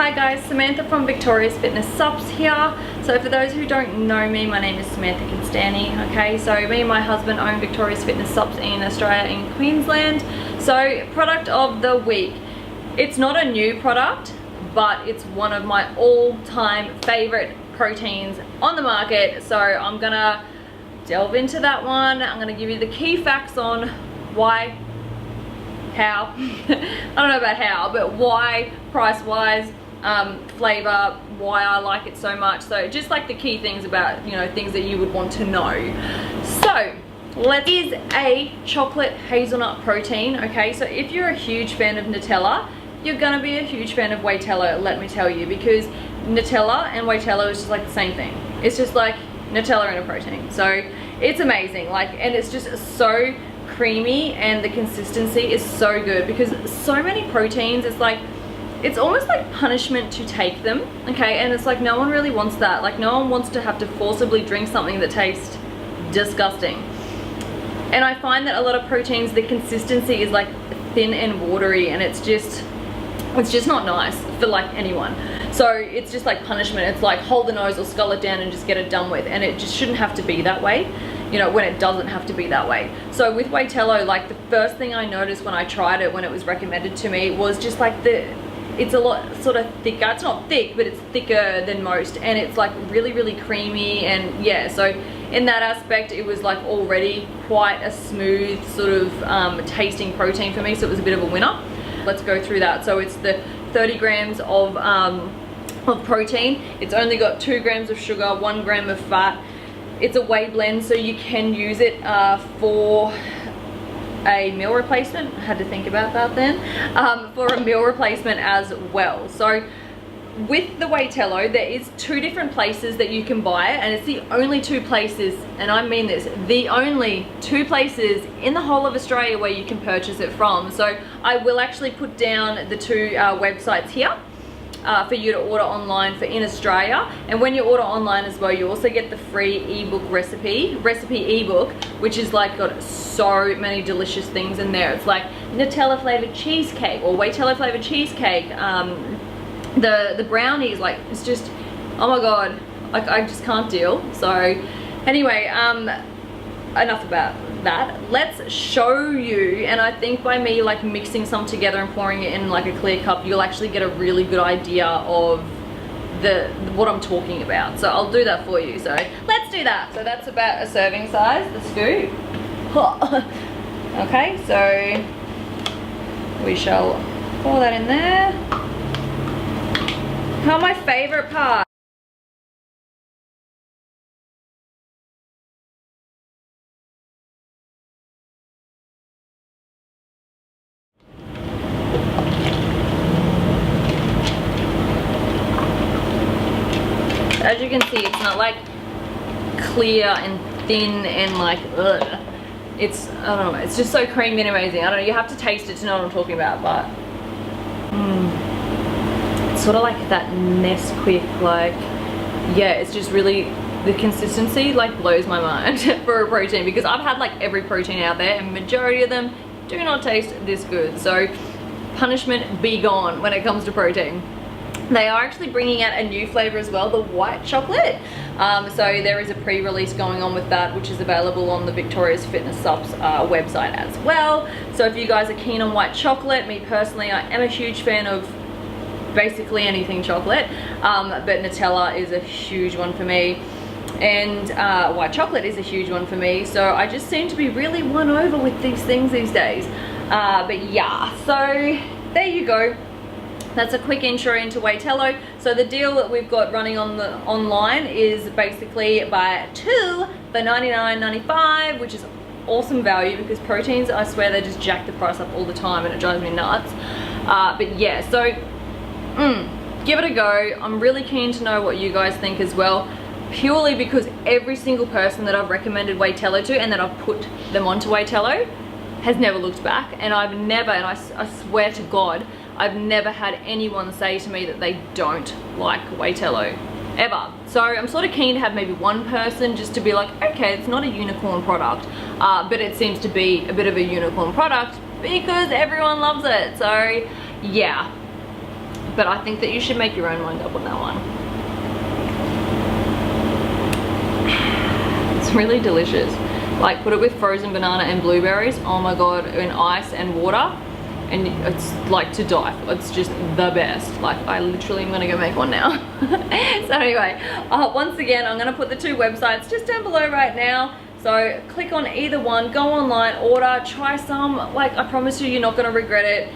Hi guys, Samantha from Victoria's Fitness Supps here. So for those who don't know me, my name is Samantha Constani, okay? So me and my husband own Victoria's Fitness Supps in Australia, in Queensland. So product of the week. It's not a new product, but it's one of my all-time favorite proteins on the market. So I'm gonna delve into that one. I'm gonna give you the key facts on why, how, I don't know about how, but why, price-wise, flavor, why I like it so much. So just like the key things about, you know, things that you would want to know. So it is a chocolate hazelnut protein, okay? So if you're a huge fan of Nutella, you're gonna be a huge fan of Whey-Tello, let me tell you, because Nutella and Whey-Tello is just like the same thing. It's just like Nutella in a protein. So it's amazing, like, and it's just so creamy, and the consistency is so good, because so many proteins, it's like, it's almost like punishment to take them, okay? And it's like no one really wants that. Like no one wants to have to forcibly drink something that tastes disgusting. And I find that a lot of proteins, the consistency is like thin and watery, and it's just not nice for like anyone. So it's just like punishment. It's like hold the nose or scull it down and just get it done with, and it just shouldn't have to be that way, you know, when it doesn't have to be that way. So with Whey-Tello, like the first thing I noticed when I tried it, when it was recommended to me, was just like it's a lot sort of thicker. It's not thick, but it's thicker than most, and it's like really creamy. And yeah, so in that aspect it was like already quite a smooth sort of tasting protein for me, so it was a bit of a winner. Let's go through that. So it's the 30 grams of protein. It's only got 2 grams of sugar, 1 gram of fat. It's a whey blend, so you can use it for a meal replacement. I had to think about that then. For a meal replacement as well. So with the Whey-Tello, there is 2 different places that you can buy it, and it's the only 2 places, and I mean this, the only 2 places in the whole of Australia where you can purchase it from. So I will actually put down the 2 websites here for you to order online for in Australia. And when you order online as well, you also get the free ebook recipe ebook, which is like got so many delicious things in there. It's like Nutella flavored cheesecake or Whey-Tello flavored cheesecake, the brownies, like it's just, oh my god, like I just can't deal. So anyway, enough about that. Let's show you, and I think by me like mixing some together and pouring it in like a clear cup, you'll actually get a really good idea of what I'm talking about. So I'll do that for you. So let's do that. So that's about a serving size, the scoop. Okay, so we shall pour that in there. Oh, my favorite part. As you can see, it's not like clear and thin and like ugh. It's, I don't know, it's just so creamy and amazing. I don't know, you have to taste it to know what I'm talking about, but it's sort of like that Nesquik, like, yeah, it's just really, the consistency like blows my mind for a protein, because I've had like every protein out there and majority of them do not taste this good. So punishment be gone when it comes to protein. They are actually bringing out a new flavor as well, the white chocolate. So there is a pre-release going on with that, which is available on the Victoria's Fitness Supps website as well. So if you guys are keen on white chocolate, me personally, I am a huge fan of basically anything chocolate, but Nutella is a huge one for me, and white chocolate is a huge one for me. So I just seem to be really won over with these things these days. But yeah, so there you go. That's a quick intro into Whey-Tello. So the deal that we've got running on the online is basically buy 2 for $99.95, which is awesome value, because proteins, I swear, they just jack the price up all the time and it drives me nuts. But yeah, so give it a go. I'm really keen to know what you guys think as well, purely because every single person that I've recommended Whey-Tello to and that I've put them onto Whey-Tello has never looked back. And I've never, and I swear to God, I've never had anyone say to me that they don't like Whey-Tello, ever. So I'm sort of keen to have maybe one person just to be like, okay, it's not a unicorn product, but it seems to be a bit of a unicorn product because everyone loves it. So yeah, But I think that you should make your own mind up on that one. It's really delicious. Like, put it with frozen banana and blueberries. Oh my god, in ice and water. And it's like to die for. It's just the best. Like, I literally am gonna go make one now. So anyway, once again, I'm gonna put the 2 websites just down below right now. So click on either one, go online, order, try some. Like, I promise you, you're not gonna regret it.